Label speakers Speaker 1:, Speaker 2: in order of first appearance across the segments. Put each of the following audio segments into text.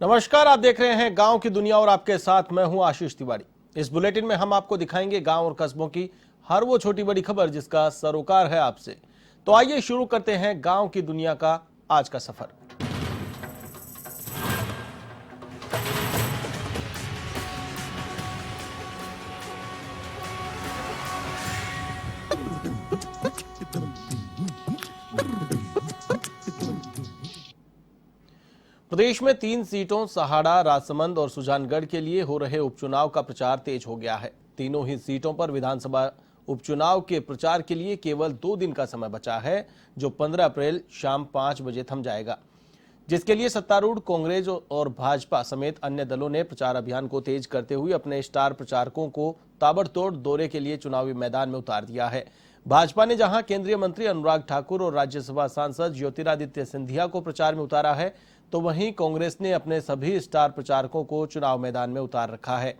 Speaker 1: नमस्कार, आप देख रहे हैं गांव की दुनिया और आपके साथ मैं हूं आशीष तिवारी। इस बुलेटिन में हम आपको दिखाएंगे गांव और कस्बों की हर वो छोटी बड़ी खबर जिसका सरोकार है आपसे। तो आइए शुरू करते हैं गांव की दुनिया का आज का सफर। प्रदेश में 3 सीटों सहाड़ा, राजसमंद और सुजानगढ़ के लिए हो रहे उपचुनाव का प्रचार तेज हो गया है। तीनों ही सीटों पर विधानसभा उपचुनाव के प्रचार के लिए केवल 2 दिन का समय बचा है, जो 15 अप्रैल शाम 5 बजे थम जाएगा, जिसके लिए सत्तारूढ़ कांग्रेस और भाजपा समेत अन्य दलों ने प्रचार अभियान को तेज करते हुए अपने स्टार प्रचारकों को ताबड़तोड़ दौरे के लिए चुनावी मैदान में उतार दिया है। भाजपा ने जहां केंद्रीय मंत्री अनुराग ठाकुर और राज्यसभा सांसद ज्योतिरादित्य सिंधिया को प्रचार में उतारा है, तो वहीं कांग्रेस ने अपने सभी स्टार प्रचारकों को चुनाव मैदान में उतार रखा है।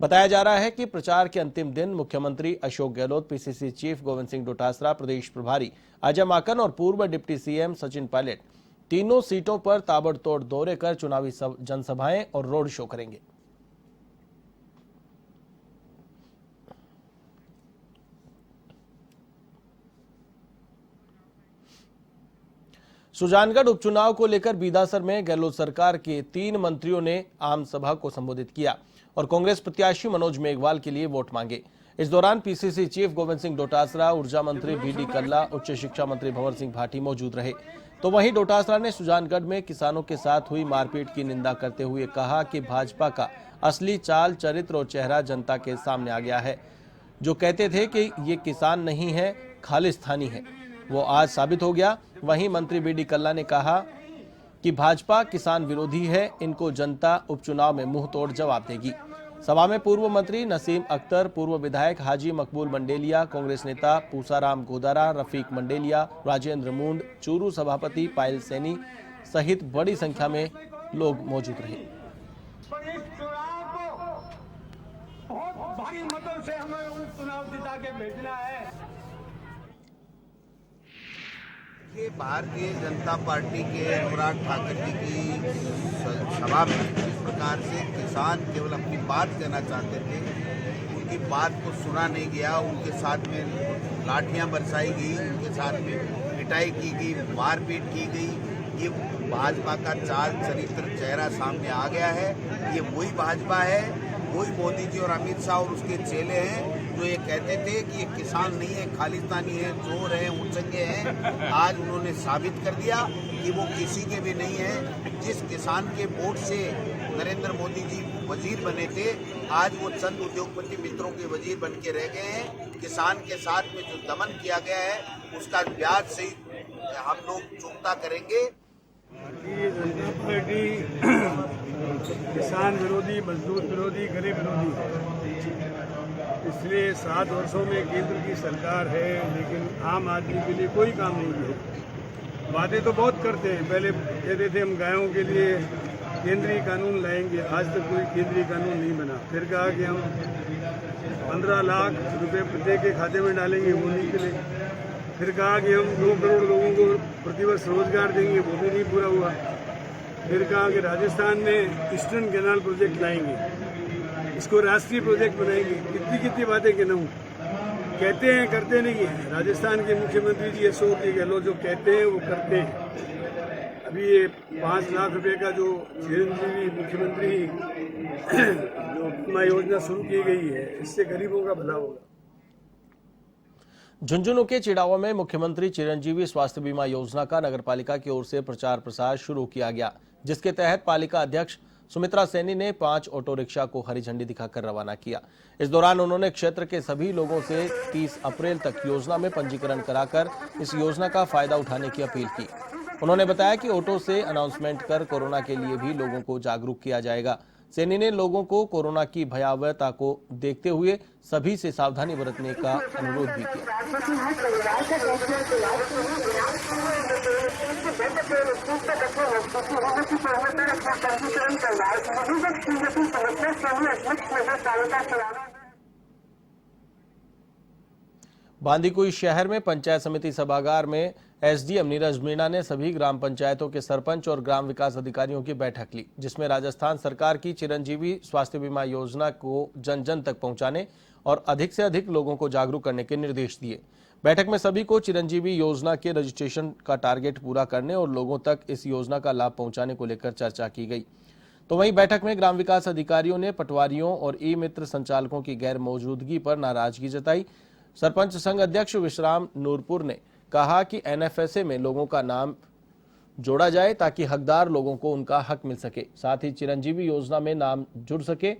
Speaker 1: बताया जा रहा है कि प्रचार के अंतिम दिन मुख्यमंत्री अशोक गहलोत, पीसीसी चीफ गोविंद सिंह डोटासरा, प्रदेश प्रभारी अजय माकन और पूर्व डिप्टी सीएम सचिन पायलट तीनों सीटों पर ताबड़तोड़ दौरे कर चुनावी जनसभाएं और रोड शो करेंगे। सुजानगढ़ उपचुनाव को लेकर बीदासर में गहलोत सरकार के 3 मंत्रियों ने आम सभा को संबोधित किया और कांग्रेस प्रत्याशी मनोज मेघवाल के लिए वोट मांगे। इस दौरान पीसीसी चीफ गोविंद सिंह डोटासरा, ऊर्जा मंत्री बीडी कल्ला, उच्च शिक्षा मंत्री भंवर सिंह भाटी मौजूद रहे। तो वहीं डोटासरा ने सुजानगढ़ में किसानों के साथ हुई मारपीट की निंदा करते हुए कहा कि भाजपा का असली चाल, चरित्र और चेहरा जनता के सामने आ गया है। जो कहते थे कि ये किसान नहीं है, खालिस्तानी है, वो आज साबित हो गया। वहीं मंत्री बीडी कल्ला ने कहा कि भाजपा किसान विरोधी है, इनको जनता उपचुनाव में मुंह तोड़ जवाब देगी। सभा में पूर्व मंत्री नसीम अख्तर, पूर्व विधायक हाजी मकबूल मंडेलिया, कांग्रेस नेता पूसाराम गोदारा, रफीक मंडेलिया, राजेंद्र मूंड, चूरू सभापति पायल सैनी सहित बड़ी संख्या में लोग मौजूद रहे।
Speaker 2: भारी मतों से हमें चुनाव जिता के भेजना है।
Speaker 3: ये भारतीय जनता पार्टी के अनुराग ठाकुर जी की सभा में इस प्रकार से किसान केवल अपनी बात कहना चाहते थे, उनकी बात को सुना नहीं गया। उनके साथ में लाठियां बरसाई गई, उनके साथ में पिटाई की गई, मारपीट की गई। ये भाजपा का चाल, चरित्र, चेहरा सामने आ गया है। ये वही भाजपा है, वही मोदी जी और अमित शाह और उसके चेले हैं जो ये कहते थे कि ये किसान नहीं है, खालिस्तानी है, चोर है, उचंगे हैं। आज उन्होंने साबित कर दिया कि वो किसी के भी नहीं है। जिस किसान के वोट से नरेंद्र मोदी जी वजीर बने थे, आज वो चंद उद्योगपति मित्रों के वजीर बन के रह गए हैं। किसान के साथ में जो दमन किया गया है, उसका ब्याज से हम लोग चुकता करेंगे।
Speaker 2: भारतीय जनता पार्टी किसान विरोधी, मजदूर विरोधी, गरीब विरोधी, इसलिए 7 वर्षों में केंद्र की सरकार है, लेकिन आम आदमी के लिए कोई काम नहीं है। वादे तो बहुत करते हैं, पहले कहते थे हम गायों के लिए केंद्रीय कानून लाएंगे, आज तक कोई केंद्रीय कानून नहीं बना। फिर कहा कि हम 15 लाख रुपए प्रत्येक के खाते में डालेंगे, वो नहीं मिले। फिर कहा कि हम 2 करोड़ लोगों को प्रतिवर्ष रोजगार देंगे, वो भी नहीं पूरा हुआ। फिर कहा कि राजस्थान में ईस्टर्न कैनाल प्रोजेक्ट लाएंगे, इसको राष्ट्रीय प्रोजेक्ट बनाएंगे। कितनी बातें कहूँ, कहते हैं करते नहीं है। राजस्थान के मुख्यमंत्री जी अशोक गहलोत जो कहते हैं वो करते हैं। अभी ये 5 लाख रुपए का जो चिरंजीवी मुख्यमंत्री जो बीमा योजना शुरू की गई है, इससे गरीबों का भला होगा।
Speaker 1: झुंझुनू के चिड़ावा में मुख्यमंत्री चिरंजीवी स्वास्थ्य बीमा योजना का नगरपालिका की ओर से प्रचार प्रसार शुरू किया गया, जिसके तहत पालिका अध्यक्ष सुमित्रा सैनी ने 5 ऑटो रिक्शा को हरी झंडी दिखाकर रवाना किया। इस दौरान उन्होंने क्षेत्र के सभी लोगों से 30 अप्रैल तक योजना में पंजीकरण कराकर इस योजना का फायदा उठाने की अपील की। उन्होंने बताया कि ऑटो से अनाउंसमेंट कर कोरोना के लिए भी लोगों को जागरूक किया जाएगा। सैनी ने लोगों को कोरोना की भयावहता को देखते हुए सभी से सावधानी बरतने का अनुरोध भी किया। बांदीकुई शहर में पंचायत समिति सभागार में एसडीएम नीरज मीणा ने सभी ग्राम पंचायतों के सरपंच और ग्राम विकास अधिकारियों की बैठक ली, जिसमें राजस्थान सरकार की चिरंजीवी स्वास्थ्य बीमा योजना को जन जन तक पहुंचाने और अधिक से अधिक लोगों को जागरूक करने के निर्देश दिए। बैठक में सभी को चिरंजीवी योजना के रजिस्ट्रेशन का टारगेट पूरा करने और लोगों तक इस योजना का लाभ पहुंचाने को लेकर चर्चा की गई। तो वहीं बैठक में ग्राम विकास अधिकारियों ने पटवारियों और ई मित्र संचालकों की गैर मौजूदगी पर नाराजगी जताई। सरपंच संघ अध्यक्ष विश्राम नूरपुर ने कहा कि एनएफएसए में लोगों का नाम जोड़ा जाए ताकि हकदार लोगों को उनका हक मिल सके, साथ ही चिरंजीवी योजना में नाम जुड़ सके।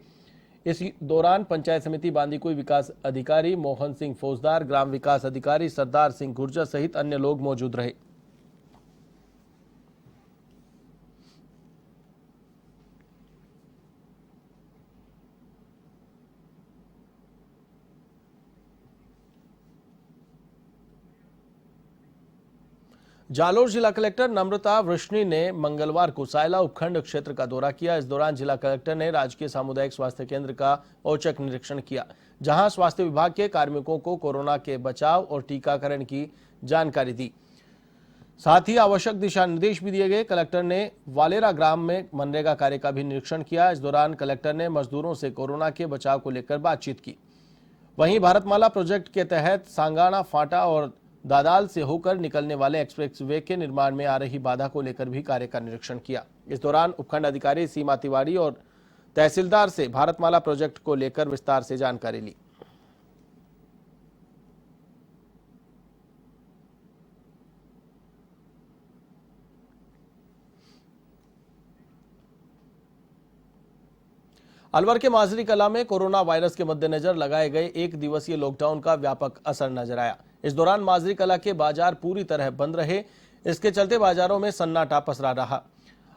Speaker 1: इस दौरान पंचायत समिति बांदीकुई विकास अधिकारी मोहन सिंह फौजदार, ग्राम विकास अधिकारी सरदार सिंह गुर्जर सहित अन्य लोग मौजूद रहे। जालोर जिला कलेक्टर नम्रता वृष्णि ने मंगलवार को सायला उपखंड क्षेत्र का दौरा किया। इस दौरान जिला कलेक्टर ने राजकीय सामुदायिक स्वास्थ्य केंद्र का औचक निरीक्षण किया, जहां स्वास्थ्य विभाग के कार्मिकों को कोरोना के बचाव और टीकाकरण की जानकारी दी। साथ ही आवश्यक दिशा निर्देश भी दिए गए। कलेक्टर ने वालेरा ग्राम में मनरेगा कार्य का भी निरीक्षण किया। इस दौरान कलेक्टर ने मजदूरों से कोरोना के बचाव को लेकर बातचीत की। वहीं भारतमाला प्रोजेक्ट के तहत सांगाना फाटा और दादाल से होकर निकलने वाले एक्सप्रेसवे के निर्माण में आ रही बाधा को लेकर भी कार्य का निरीक्षण किया। इस दौरान उपखंड अधिकारी सीमा तिवारी और तहसीलदार से भारतमाला प्रोजेक्ट को लेकर विस्तार से जानकारी ली। अलवर के माजरी कला में कोरोना वायरस के मद्देनजर लगाए गए 1 दिवसीय लॉकडाउन का व्यापक असर नजर आया। इस दौरान माजरी कला के बाजार पूरी तरह बंद रहे। इसके चलते बाजारों में सन्नाटा पसरा रहा।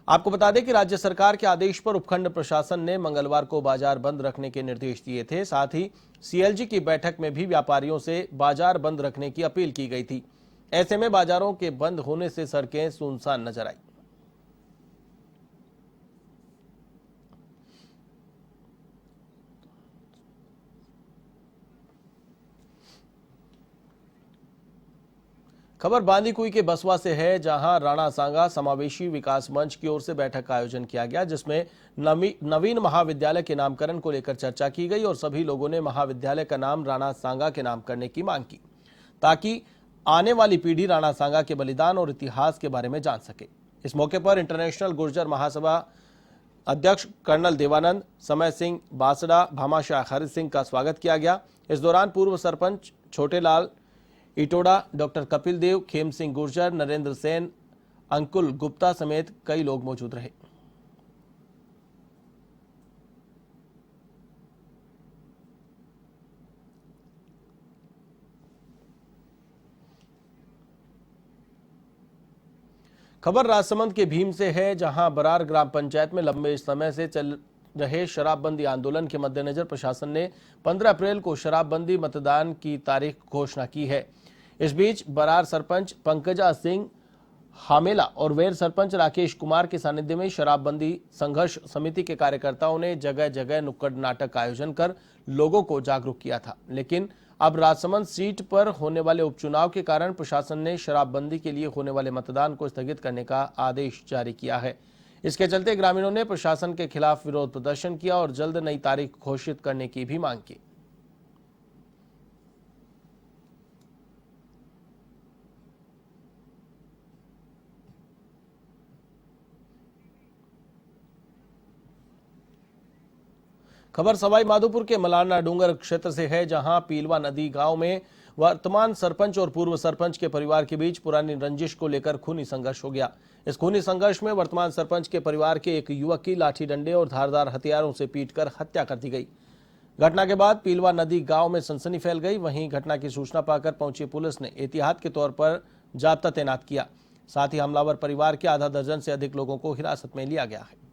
Speaker 1: आपको बता दें कि राज्य सरकार के आदेश पर उपखंड प्रशासन ने मंगलवार को बाजार बंद रखने के निर्देश दिए थे। साथ ही सीएलजी की बैठक में भी व्यापारियों से बाजार बंद रखने की अपील की गई थी। ऐसे में बाजारों के बंद होने से सड़कें सुनसान नजर आई। खबर बांदीकुई के बसवा से है, जहां राणा सांगा समावेशी विकास मंच की ओर से बैठक का आयोजन किया गया, जिसमें नवीन महाविद्यालय के नामकरण को लेकर चर्चा की गई और सभी लोगों ने महाविद्यालय का नाम राणा सांगा के नाम करने की मांग की, ताकि आने वाली पीढ़ी राणा सांगा के बलिदान और इतिहास के बारे में जान सके। इस मौके पर इंटरनेशनल गुर्जर महासभा अध्यक्ष कर्नल देवानंद, समय सिंह बासड़ा, भामाशाह हरि सिंह का स्वागत किया गया। इस दौरान पूर्व सरपंच छोटेलाल इटोडा, डॉक्टर कपिल देव, खेम सिंह गुर्जर, नरेंद्र सेन, अंकुल गुप्ता समेत कई लोग मौजूद रहे। खबर राजसमंद के भीम से है, जहां बरार ग्राम पंचायत में लंबे समय से चल रहे शराबबंदी आंदोलन के मद्देनजर प्रशासन ने 15 अप्रैल को शराबबंदी मतदान की तारीख घोषणा की है। इस बीच बरार सरपंच पंकजा सिंह हामेला और वेर सरपंच राकेश कुमार के सानिध्य में शराबबंदी संघर्ष समिति के कार्यकर्ताओं ने जगह जगह नुक्कड़ नाटक का आयोजन कर लोगों को जागरूक किया था। लेकिन अब राजसमंद सीट पर होने वाले उपचुनाव के कारण प्रशासन ने शराबबंदी के लिए होने वाले मतदान को स्थगित करने का आदेश जारी किया है। इसके चलते ग्रामीणों ने प्रशासन के खिलाफ विरोध प्रदर्शन किया और जल्द नई तारीख घोषित करने की भी मांग की। खबर सवाई माधोपुर के मलारना डूंगर क्षेत्र से है, जहां पीलवा नदी गांव में वर्तमान सरपंच और पूर्व सरपंच के परिवार के बीच पुरानी रंजिश को लेकर खूनी संघर्ष हो गया। इस खूनी संघर्ष में वर्तमान सरपंच के परिवार के एक युवक की लाठी डंडे और धारदार हथियारों से पीटकर हत्या कर दी गई। घटना के बाद पीलवा नदी गांव में सनसनी फैल गई। वहीं घटना की सूचना पाकर पहुंची पुलिस ने एहतियात के तौर पर जाब्ता तैनात किया। साथ ही हमलावर परिवार के आधा दर्जन से अधिक लोगों को हिरासत में लिया गया है।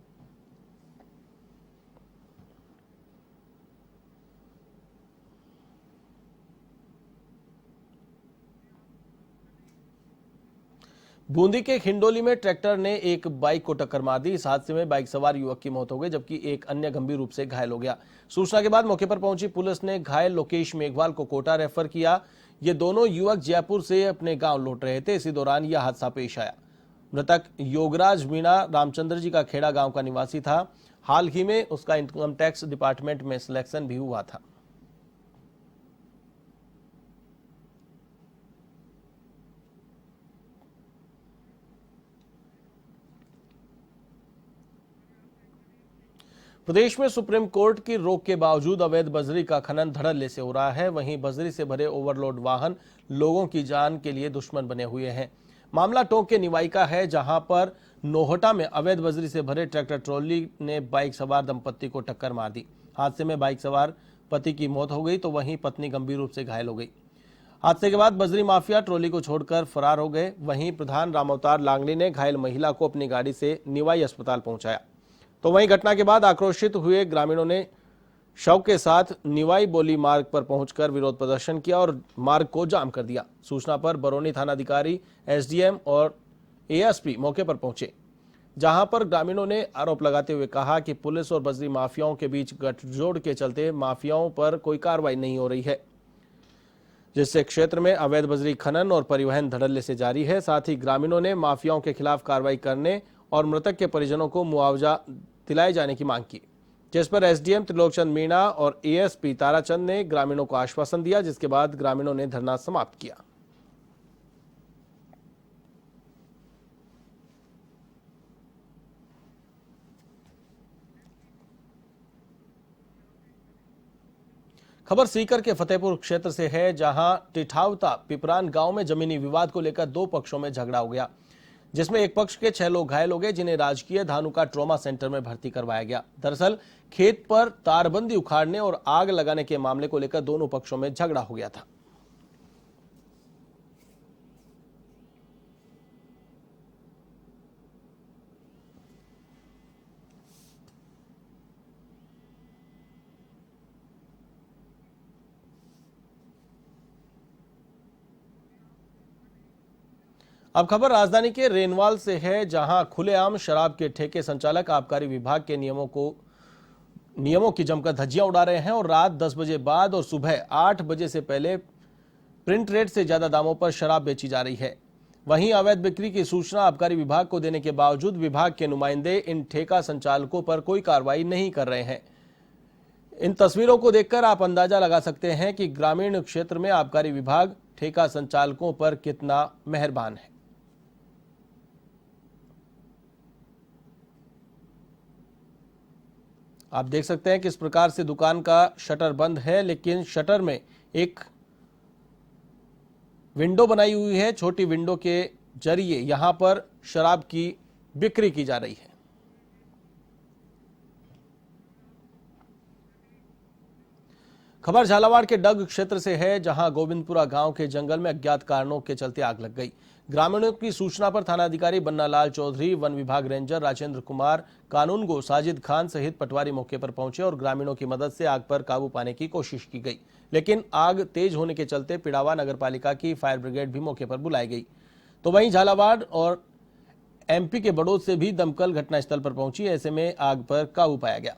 Speaker 1: बूंदी के खिंडोली में ट्रैक्टर ने एक बाइक को टक्कर मार दी। इस हादसे में बाइक सवार युवक की मौत हो गई, जबकि एक अन्य गंभीर रूप से घायल हो गया। सूचना के बाद मौके पर पहुंची पुलिस ने घायल लोकेश मेघवाल को कोटा रेफर किया। ये दोनों युवक जयपुर से अपने गांव लौट रहे थे। इसी दौरान यह हादसा पेश आया। मृतक योगराज मीणा रामचंद्र जी का खेड़ा गांव का निवासी था। हाल ही में उसका इनकम टैक्स डिपार्टमेंट में सिलेक्शन भी हुआ था। प्रदेश में सुप्रीम कोर्ट की रोक के बावजूद अवैध बजरी का खनन धड़ल्ले से हो रहा है। वहीं बजरी से भरे ओवरलोड वाहन लोगों की जान के लिए दुश्मन बने हुए हैं। मामला टोंक के निवाई का है, जहां पर नोहटा में अवैध बजरी से भरे ट्रैक्टर ट्रॉली ने बाइक सवार दंपत्ति को टक्कर मार दी। हादसे में बाइक सवार पति की मौत हो गई तो वहीं पत्नी गंभीर रूप से घायल हो गई। हादसे के बाद बजरी माफिया ट्रॉली को छोड़कर फरार हो गए। वहीं प्रधान रामअवतार लांगली ने घायल महिला को अपनी गाड़ी से निवाई अस्पताल पहुंचाया। तो वहीं घटना के बाद आक्रोशित हुए ग्रामीणों ने शव के साथ निवाई बोली मार्ग पर पहुंचकर विरोध प्रदर्शन किया और मार्ग को जाम कर दिया। सूचना पर बरौनी थानाधिकारी, एसडीएम और एएसपी मौके पर पहुंचे, जहां पर ग्रामीणों ने आरोप लगाते हुए कहा कि पुलिस और बजरी माफियाओं के बीच गठजोड़ के चलते माफियाओं पर कोई कार्रवाई नहीं हो रही है, जिससे क्षेत्र में अवैध बजरी खनन और परिवहन धड़ल्ले से जारी है। साथ ही ग्रामीणों ने माफियाओं के खिलाफ कार्रवाई करने और मृतक के परिजनों को मुआवजा दिलाए जाने की मांग की, जिस पर एसडीएम त्रिलोकचंद मीणा और एएसपी ताराचंद ने ग्रामीणों को आश्वासन दिया, जिसके बाद ग्रामीणों ने धरना समाप्त किया। खबर सीकर के फतेहपुर क्षेत्र से है, जहां टिठावता पिपरान गांव में जमीनी विवाद को लेकर दो पक्षों में झगड़ा हो गया, जिसमें एक पक्ष के 6 लोग घायल हो गए, जिन्हें राजकीय धानुका ट्रॉमा सेंटर में भर्ती करवाया गया। दरअसल खेत पर तारबंदी उखाड़ने और आग लगाने के मामले को लेकर दोनों पक्षों में झगड़ा हो गया था। अब खबर राजधानी के रेनवाल से है, जहां खुलेआम शराब के ठेके संचालक आबकारी विभाग के नियमों की जमकर धज्जियां उड़ा रहे हैं और रात 10 बजे बाद और सुबह 8 बजे से पहले प्रिंट रेट से ज्यादा दामों पर शराब बेची जा रही है। वहीं अवैध बिक्री की सूचना आबकारी विभाग को देने के बावजूद विभाग के नुमाइंदे इन ठेका संचालकों पर कोई कार्रवाई नहीं कर रहे हैं। इन तस्वीरों को देखकर आप अंदाजा लगा सकते हैं कि ग्रामीण क्षेत्र में आबकारी विभाग ठेका संचालकों पर कितना मेहरबान है। आप देख सकते हैं कि इस प्रकार से दुकान का शटर बंद है, लेकिन शटर में एक विंडो बनाई हुई है। छोटी विंडो के जरिए यहां पर शराब की बिक्री की जा रही है। खबर झालावाड़ के डग क्षेत्र से है, जहां गोविंदपुरा गांव के जंगल में अज्ञात कारणों के चलते आग लग गई। ग्रामीणों की सूचना पर थानाधिकारी बन्नालाल चौधरी, वन विभाग रेंजर राजेंद्र कुमार, कानूनगो साजिद खान सहित पटवारी मौके पर पहुंचे और ग्रामीणों की मदद से आग पर काबू पाने की कोशिश की गई, लेकिन आग तेज होने के चलते पिड़ावा नगरपालिका की फायर ब्रिगेड भी मौके पर बुलाई गई। तो वहीं झालावाड़ और एमपी के बड़ौद से भी दमकल घटनास्थल पर पहुंची। ऐसे में आग पर काबू पाया गया।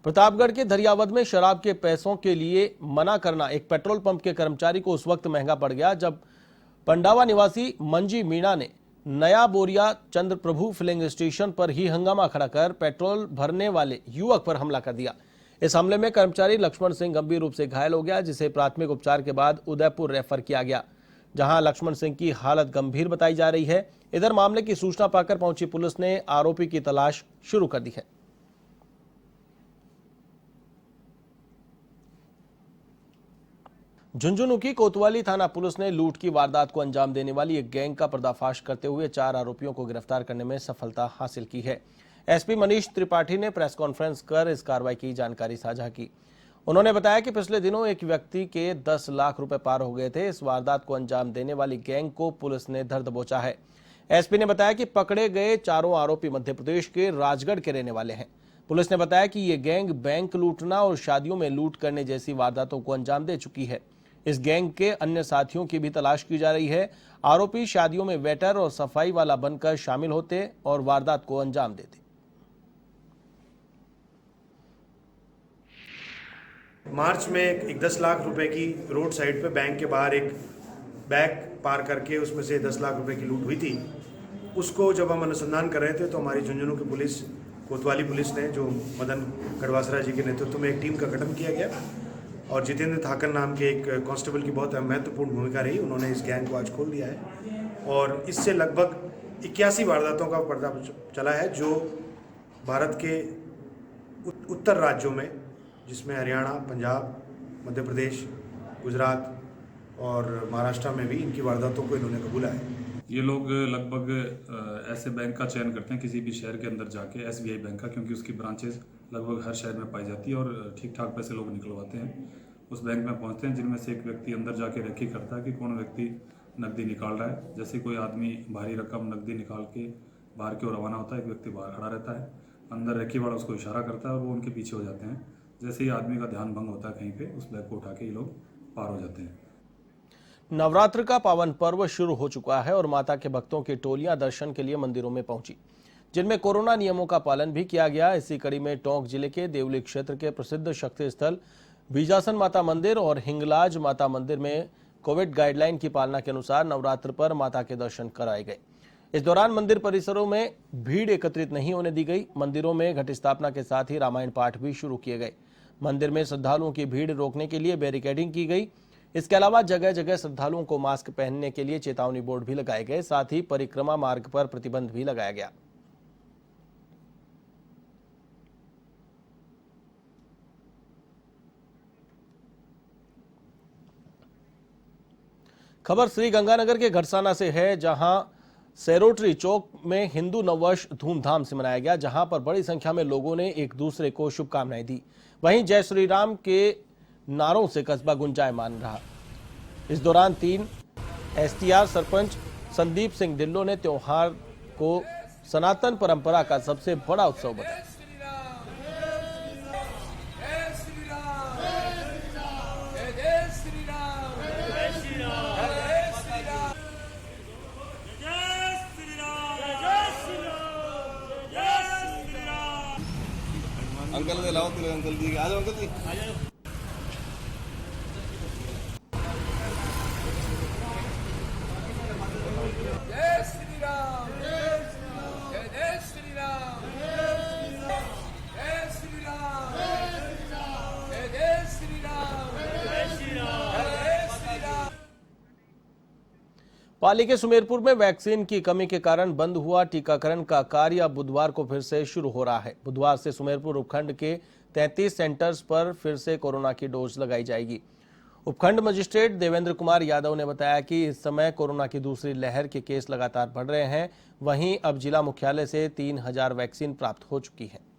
Speaker 1: प्रतापगढ़ के धरियावद में शराब के पैसों के लिए मना करना एक पेट्रोल पंप के कर्मचारी को उस वक्त महंगा पड़ गया जब पंडावा निवासी मंजी मीणा ने नया बोरिया चंद्र प्रभु फिलिंग स्टेशन पर ही हंगामा खड़ा कर पेट्रोल भरने वाले युवक पर हमला कर दिया। इस हमले में कर्मचारी लक्ष्मण सिंह गंभीर रूप से घायल हो गया, जिसे प्राथमिक उपचार के बाद उदयपुर रेफर किया गया, जहां लक्ष्मण सिंह की हालत गंभीर बताई जा रही है। इधर मामले की सूचना पाकर पहुंची पुलिस ने आरोपी की तलाश शुरू कर दी है। झुंझुनू की कोतवाली थाना पुलिस ने लूट की वारदात को अंजाम देने वाली एक गैंग का पर्दाफाश करते हुए 4 आरोपियों को गिरफ्तार करने में सफलता हासिल की है। एसपी मनीष त्रिपाठी ने प्रेस कॉन्फ्रेंस कर इस कार्रवाई की जानकारी साझा की। उन्होंने बताया कि पिछले दिनों एक व्यक्ति के 10 लाख रुपए पार हो गए थे। इस वारदात को अंजाम देने वाली गैंग को पुलिस ने धर दबोचा है। एसपी ने बताया कि पकड़े गए 4 आरोपी मध्य प्रदेश के राजगढ़ के रहने वाले हैं। पुलिस ने बताया कि ये गैंग बैंक लूटना और शादियों में लूट करने जैसी वारदातों को अंजाम दे चुकी है। इस गैंग के अन्य साथियों की भी तलाश की जा रही है। आरोपी शादियों में वेटर और सफाई वाला बनकर शामिल होते और वारदात को अंजाम देते।
Speaker 4: मार्च में एक 10 लाख रुपए की रोड साइड पे बैंक के बाहर एक बैग पार करके उसमें से 10 लाख रुपए की लूट हुई थी। उसको जब हम अनुसंधान कर रहे थे तो हमारी झुंझुनू की पुलिस, कोतवाली पुलिस ने, जो मदन कड़वासरा जी के नेतृत्व में एक टीम का गठन किया गया और जितेंद्र थाकर नाम के एक कांस्टेबल की बहुत महत्वपूर्ण भूमिका रही। उन्होंने इस गैंग को आज खोल दिया है और इससे लगभग 81 वारदातों का पर्दा चला है, जो भारत के उत्तर राज्यों में, जिसमें हरियाणा, पंजाब, मध्य प्रदेश, गुजरात और महाराष्ट्र में भी इनकी वारदातों को इन्होंने कबूला है।
Speaker 5: ये लोग लगभग ऐसे बैंक का चयन करते हैं किसी भी शहर के अंदर जाके, SBI बैंक का, क्योंकि उसकी ब्रांचेस लगभग हर शहर में पाई जाती है और ठीक ठाक पैसे लोग निकलवाते हैं। उस बैंक में पहुंचते हैं, जिनमें से एक व्यक्ति अंदर जाके रेकी करता है कि कौन व्यक्ति नकदी निकाल रहा है। जैसे कोई आदमी भारी रकम नकदी निकाल के बाहर की ओर रवाना होता है, एक व्यक्ति बाहर खड़ा रहता है, अंदर रेकी वाला उसको इशारा करता है और वो उनके पीछे हो जाते हैं। जैसे ही आदमी का ध्यान भंग होता है कहीं पे, उस बैग को उठा के ये लोग पार हो जाते हैं।
Speaker 1: नवरात्र का पावन पर्व शुरू हो चुका है और माता के भक्तों की टोलियां दर्शन के लिए मंदिरों में पहुंची, जिनमें कोरोना नियमों का पालन भी किया गया। इसी कड़ी में टोंक जिले के देवली क्षेत्र के प्रसिद्ध शक्ति स्थल बीजासन माता मंदिर और हिंगलाज माता मंदिर में कोविड गाइडलाइन की पालना के अनुसार नवरात्र पर माता के दर्शन कराए गए। इस दौरान मंदिर परिसरों में भीड़ एकत्रित नहीं होने दी गई। मंदिरों में घट स्थापना के साथ ही रामायण पाठ भी शुरू किए गए। मंदिर में श्रद्धालुओं की भीड़ रोकने के लिए बैरिकेडिंग की गई। इसके अलावा जगह जगह श्रद्धालुओं को मास्क पहनने के लिए चेतावनी बोर्ड भी लगाए गए। साथ ही परिक्रमा मार्ग पर प्रतिबंध भी लगाया गया। खबर श्री गंगानगर के घरसाना से है, जहां सेरोटरी चौक में हिंदू नववर्ष धूमधाम से मनाया गया, जहां पर बड़ी संख्या में लोगों ने एक दूसरे को शुभकामनाएं दी। वहीं जय श्री राम के नारों से कस्बा गुंजायमान रहा। इस दौरान 3 STR सरपंच संदीप सिंह ढिल्लों ने त्योहार को सनातन परंपरा का सबसे बड़ा उत्सव बताया।
Speaker 6: अंकल ले लाओ, अंकल जी आ जाओ, अंकल जी आ जाओ।
Speaker 7: जय श्री राम, जय श्री राम, जय श्री राम, जय श्री राम, जय श्री राम।
Speaker 1: पाली के सुमेरपुर में वैक्सीन की कमी के कारण बंद हुआ टीकाकरण का कार्य अब बुधवार को फिर से शुरू हो रहा है। बुधवार से सुमेरपुर उपखंड के 33 सेंटर्स पर फिर से कोरोना की डोज लगाई जाएगी। उपखंड मजिस्ट्रेट देवेंद्र कुमार यादव ने बताया कि इस समय कोरोना की दूसरी लहर के केस लगातार बढ़ रहे हैं। वहीं अब जिला मुख्यालय से 3000 वैक्सीन प्राप्त हो चुकी है।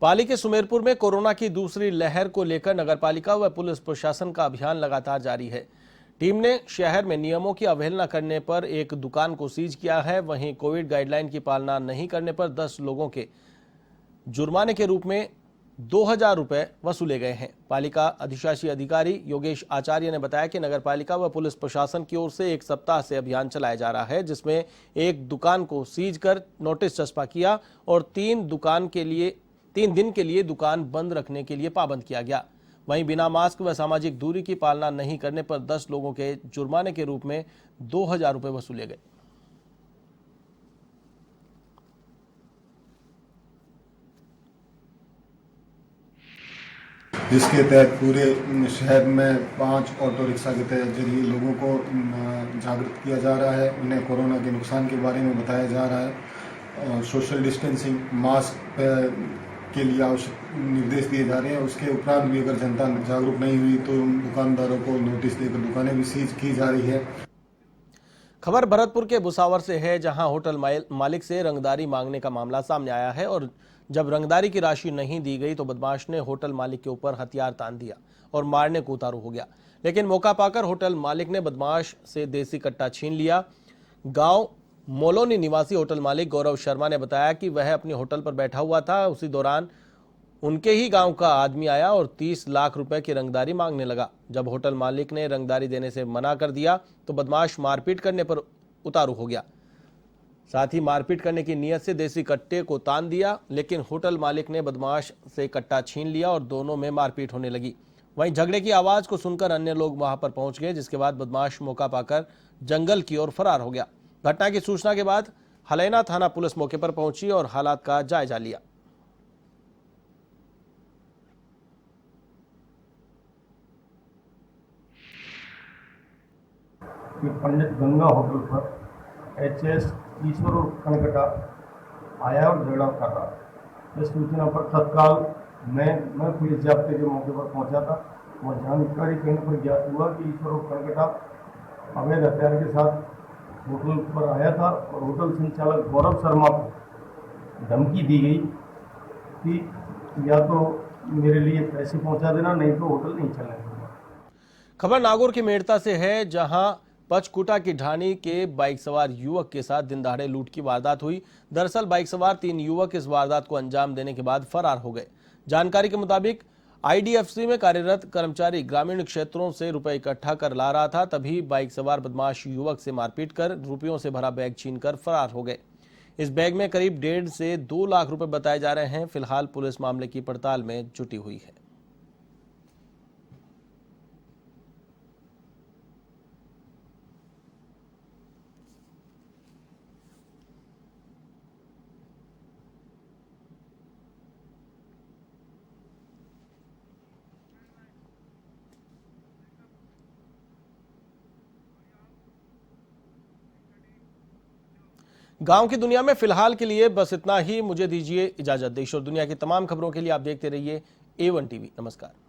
Speaker 1: पाली के सुमेरपुर में कोरोना की दूसरी लहर को लेकर नगरपालिका व पुलिस प्रशासन का अभियान लगातार जारी है। टीम ने शहर में नियमों की अवहेलना करने पर एक दुकान को सीज किया है। वहीं कोविड गाइडलाइन की पालना नहीं करने पर 10 लोगों के जुर्माने के रूप में 2000 रुपए वसूले गए हैं। पालिका अधिशासी अधिकारी योगेश आचार्य ने बताया कि नगरपालिका व पुलिस प्रशासन की ओर से एक सप्ताह से अभियान चलाया जा रहा है, जिसमें एक दुकान को सीज कर नोटिस चस्पा किया और 3 दिन के लिए दुकान बंद रखने के लिए पाबंद किया गया। वहीं बिना मास्क व सामाजिक दूरी की पालना नहीं करने पर 10 लोगों के जुर्माने के रूप में 2000 रुपए वसूले गए।
Speaker 8: जिसके तहत पूरे शहर में 5 ऑटो रिक्शा के तहत जरिए लोगों को जागरूक किया जा रहा है। उन्हें कोरोना के नुकसान के बारे में बताया जा रहा है और सोशल डिस्टेंसिंग, मास्क के लिए आवश्यक निर्देश दिए जा रहे हैं। उसके उपरांत भी अगर जनता जागरूक नहीं हुई तो दुकानदारों को नोटिस देकर दुकानें भी सीज की जा रही है।
Speaker 1: खबर भरतपुर के भुसावर से है, जहां होटल मालिक से रंगदारी मांगने का मामला सामने आया है और जब रंगदारी की राशि नहीं दी गई तो बदमाश ने होटल मालिक के ऊपर हथियार तान दिया और मारने को उतारू हो गया। लेकिन मौका पाकर होटल मालिक ने बदमाश से देसी कट्टा छीन लिया। गांव मोलोनी निवासी होटल मालिक गौरव शर्मा ने बताया कि वह अपने होटल पर बैठा हुआ था। उसी दौरान उनके ही गांव का आदमी आया और 30 लाख रुपए की रंगदारी मांगने लगा। जब होटल मालिक ने रंगदारी देने से मना कर दिया तो बदमाश मारपीट करने पर उतारू हो गया। साथ ही मारपीट करने की नीयत से देसी कट्टे को तान दिया, लेकिन होटल मालिक ने बदमाश से कट्टा छीन लिया और दोनों में मारपीट होने लगी। वहीं झगड़े की आवाज को सुनकर अन्य लोग वहां पर पहुंच गए, जिसके बाद बदमाश मौका पाकर जंगल की ओर फरार हो गया। घटना की सूचना के बाद हलैना थाना पुलिस मौके पर पहुंची और हालात का जायजा लिया।
Speaker 9: पंडित गंगा होटल पर HS ईश्वर और कनकटा आया और झगड़ा कर रहा। इस सूचना पर तत्काल मैं पुलिस जाब्ते के मौके पर पहुंचा था और जानकारी करने पर ज्ञात हुआ कि ईश्वर और कनकटा अवैध हथियार के साथ होटल पर आया था और होटल संचालक गौरव शर्मा को धमकी दी गई कि या तो मेरे लिए पैसे पहुंचा देना, नहीं तो होटल नहीं चलने दूंगा।
Speaker 1: खबर नागौर के मेड़ता से है, जहां पचकुटा की ढाणी के बाइक सवार युवक के साथ दिन दहाड़े लूट की वारदात हुई। दरअसल बाइक सवार 3 युवक इस वारदात को अंजाम देने के बाद फरार हो गए। जानकारी के मुताबिक IDFC में कार्यरत कर्मचारी ग्रामीण क्षेत्रों से रुपए इकट्ठा कर ला रहा था, तभी बाइक सवार बदमाश युवक से मारपीट कर रुपयों से भरा बैग छीनकर फरार हो गए। इस बैग में करीब 1.5 से 2 लाख रुपए बताए जा रहे हैं। फिलहाल पुलिस मामले की पड़ताल में जुटी हुई है। गांव की दुनिया में फिलहाल के लिए बस इतना ही। मुझे दीजिए इजाजत। देश और दुनिया की तमाम खबरों के लिए आप देखते रहिए A1 TV। नमस्कार।